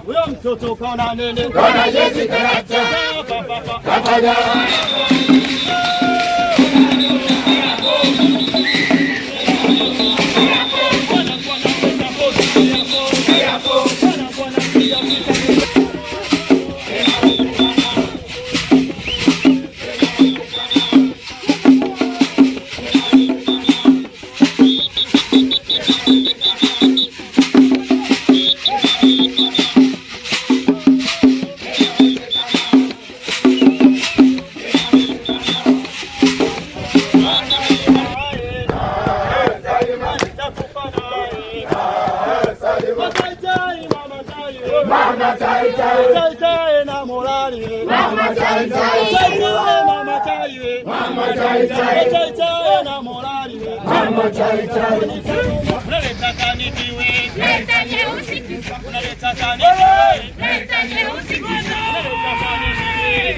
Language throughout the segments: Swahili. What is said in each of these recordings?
Huyo mtoto kaona nini? Kaona jezi karata. Mama chai chai chai na morali. Mama chai chai chai mama chai. Mama chai chai chai chai na morali. Mama chai chai. Unaleta kanikiwe. Leta nyeusi. Unaleta kanikiwe. Leta nyeusi.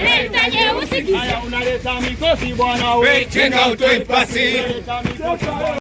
Leta nyeusi. Haya unaleta mikosi bwana wewe. Chenga utoe pasi. Unaleta mikosi.